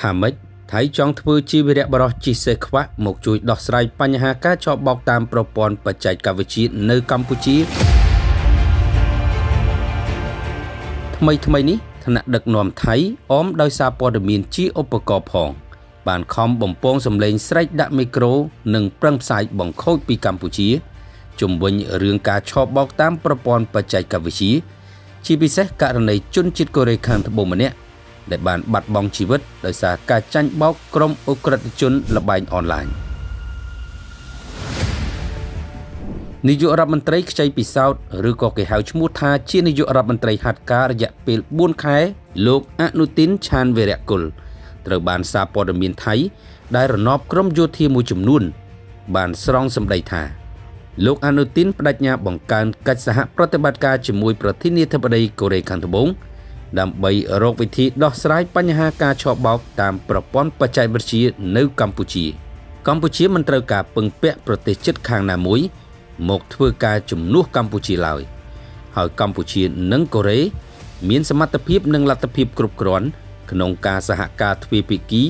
ថាម៉េចថៃចង់ធ្វើជាវីរៈបរិសុទ្ធជីសេខ្វាក់មកជួយដោះស្រាយបញ្ហាការចោទបោកតាមប្រព័ន្ធបច្ចេកវិទ្យានៅកម្ពុជាថ្មីនេះថ្នាក់ដឹកនាំថៃអមដោយសារព័ត៌មានជាឧបករណ៍ផងបានខំបំពងសម្លេងស្រែកដាក់មីក្រូនិងប្រឹងផ្សាយបង្ខូចពីកម្ពុជាជំវិញរឿងការឆោបបោកតាមប្រព័ន្ធបច្ចេកវិទ្យាជាពិសេសករណីជនជាតិកូរ៉េខាងត្បូងម្នាក់ដែលបានបាត់បង់ជីវិតដោយសារការចាញ់បោកក្រុមអ ுக ្រិតជនល្បែងអនឡាញនាយករដ្ឋមន្ត្រីខ្ចីពិសោធន៍ឬក៏គេហៅឈ្មោះថាជានាយករដ្ឋមន្ត្រីហាត់ការរយៈពេល4ខែលោកអនុទិនឆានវរៈគុលត្រូវបានសារព័ត៌មានថៃដែលរណបក្រុមយោធាមួយចំនួនបានស្រង់សម្ដីថាលោកអនុទិនបដិញ្ញាបង្កើនកិច្ចសហប្រតិបត្តិការជាមួយប្រធានាធិបតីកូរ៉េខាងត្បូងដើម្បីរកវិធីដោះស្រាយបញ្ហាការឆោបបោកតាមប្រព័ន្ធបច្ចេកវិទ្យានៅកម្ពុជាមិនត្រូវការពឹងពាក់ប្រទេសជិតខាងណាមួយមកធ្វើការជំនួសកម្ពុជាឡើយហើយកម្ពុជានិងកូរ៉េមានសមត្ថភាពនិងលទ្ធភាពគ្រប់គ្រាន់ក្នុងការសហការទ្វេភាគី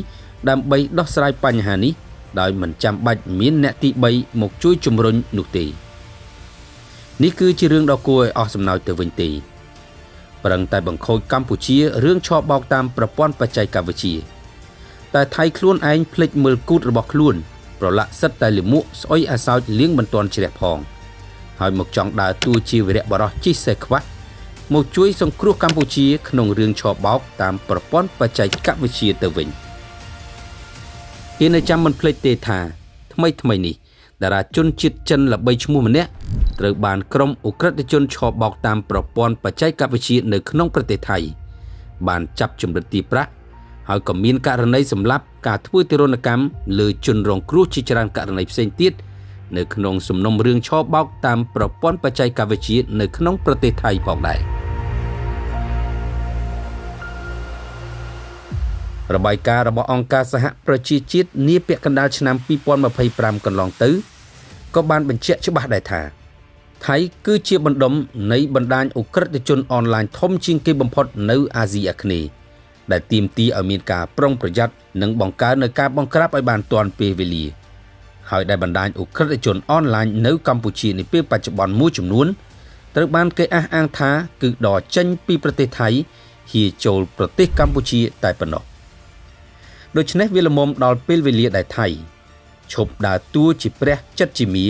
ដើម្បីដោះស្រាយបញ្ហានេះដោយមិនចាំបាច់មានអ្នកទី3មកជួយជំរុញនោះទេនេះគឺជារឿងដ៏គួរឲ្យអស់សំណើចទៅវិញទេប្រឹងតែបង្ខូចកម្ពុជារឿងឆោបបោកតាមប្រព័ន្ធបច្ចេកវិទ្យាតែថៃខ្លួនឯងភ្លេចមើលគូតរបស់ខ្លួនប្រឡាក់សិតតែលិមួកស្អុយអាសោចលៀងមិនទាន់ជ្រះផងហើយមកចង់ដើរតួជាវីរៈបរិសុទ្ធជីសេខ្វាក់មកជួយសង្គ្រោះកម្ពុជាក្នុងរឿងឆោបបោកតាមប្រព័ន្ធបច្ចេកវិទ្យាទៅវិញគេនៅចាំមិនភ្លេចទេថាថ្មីនេះតារាជនជាតិចិនល្បីឈ្មោះម្នាក់ត្រូវបានក្រុមអ ுக ្រិតជនឆោបបោកតាមប្រព័ន្ធបច្ចេកវិទ្យានៅក្នុងប្រទេសថៃបានចាប់ជំរិតទារប្រាក់ហើយក៏មានករណីសម្លាប់ការធ្វើទារុណកម្មលើជនរងគ្រោះជាច្រើនករណីផ្សេងទៀតនៅក្នុងសំណុំរឿងឆោបបោកតាមប្រព័ន្ធបច្ចេកវិទ្យានៅក្នុងប្រទេសថៃផងដែររបាយការណ៍របស់អង្គការសហប្រជាជាតិនាពាក់កណ្ដាលឆ្នាំ2025កន្លងទៅក៏បានបញ្ជាក់ច្បាស់ដែរថាថៃគឺជាបណ្ដុំនៃបណ្ដាញអ ுக ្រិតជនអនឡាញធំជាងគេបំផុតនៅអាស៊ីអាគ្នេយ៍ដែលទាមទារឲ្យមានការប្រុងប្រយ័ត្ននិងបង្កើននូវការបង្ក្រាបឲ្យបានទាន់ពេលវេលាហើយដែលបណ្ដាញអ ுக ្រិតជនអនឡាញនៅកម្ពុជានាពេលបច្ចុប្បន្នមួយចំនួនត្រូវបានគេអះអាងថាគឺដកចេញពីប្រទេសថៃហៀចូលប្រទេសកម្ពុជាតែប៉ុណ្ណោះដូច្នេះវាល្មមដល់ពេលវេលាដែលថៃឈប់ដើរតួជាព្រះចិត្តជាមា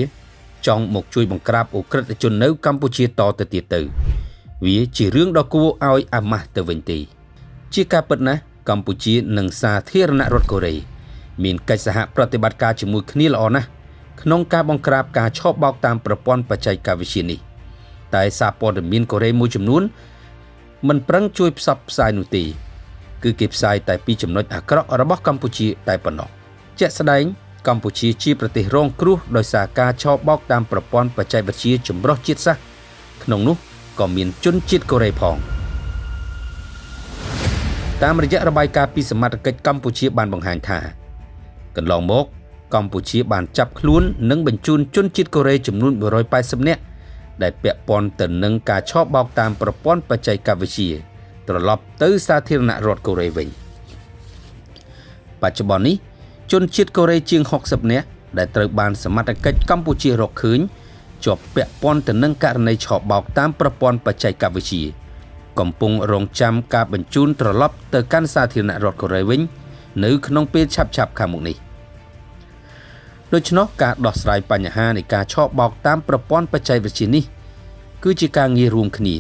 ចង់មកជួយបង្ក្រាបអ ுக ្រិតជននៅកម្ពុជាតទៅទៀតទៅវាជារឿងដ៏គួរឲ្យអាម៉ាស់ទៅវិញទេជាការពិតណាស់កម្ពុជានិងសាធារណរដ្ឋកូរ៉េមានកិច្ចសហប្រតិបត្តិការជាមួយគ្នាល្អណាស់ក្នុងការបង្ក្រាបការឆោបបោកតាមប្រព័ន្ធបច្ចេកវិទ្យានេះតែសារព័ត៌មានកូរ៉េមួយចំនួនមិនប្រឹងជួយផ្សព្វផ្សាយនោះទេគឺគេផ្សាយតែពីចំណុចអាក្រក់របស់កម្ពុជាតែប៉ុណ្ណោះជាក់ស្ដែងកម្ពុជាជាប្រទេសរងគ្រោះដោយសារការឆោបបោកតាមប្រព័ន្ធបច្ចេកវិទ្យាចម្រុះជាតិសាសន៍ក្នុងនោះក៏មានជនជាតិកូរ៉េផងតាមរយៈរបាយការណ៍ពីសមត្ថកិច្ចកម្ពុជាបានបង្ហាញថាកន្លងមកកម្ពុជាបានចាប់ខ្លួននិងបញ្ជូនជនជាតិកូរ៉េចំនួន180នាក់ដែលពាក់ព័ន្ធទៅនឹងការឆោបបោកតាមប្រព័ន្ធបច្ចេកវិទ្យាត្រឡប់ទៅសាធារណរដ្ឋកូរ៉េវិញបច្ចុប្បន្ននេះជនជាតិកូរ៉េជាង60នាក់ដែលត្រូវបានសមត្ថកិច្ចកម្ពុជារកឃើញជាប់ពាក់ព័ន្ធទៅនឹងករណីឆោបបោកតាមប្រព័ន្ធបច្ចេកវិទ្យាកំពុងរងចាំការបញ្ជូនត្រឡប់ទៅកាន់សាធារណរដ្ឋកូរ៉េវិញនៅក្នុងពេលឆាប់ខាងមុខនេះដូច្នោះការដោះស្រាយបញ្ហានៃការឆោបបោកតាមប្រព័ន្ធបច្ចេកវិទ្យានេះគឺជាការងាររួមគ្នា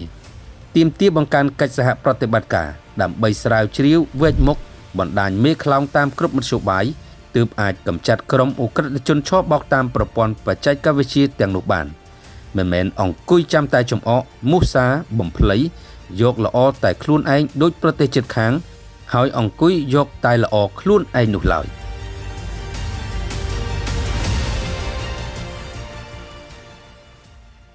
ទាមទារបង្កើនកិច្ចសហប្រតិបត្តិការដើម្បីស្រាវជ្រាវវែកមុខបណ្ដាញមេខ្លោងតាមគ្រប់មធ្យោបាយទើបអាចកម្ចាត់ក្រុមអ ுக ្រិតជនឆោបបោកតាមប្រព័ន្ធបច្ចេកវិទ្យាទាំងនោះបានមិនមែនអង្គុយចាំតែចំអកមូសាបំភ្លៃយកល្អតែខ្លួនឯងដូចប្រទេសជិតខាងហើយអង្គុយយកតែល្អខ្លួនឯងនោះឡើយ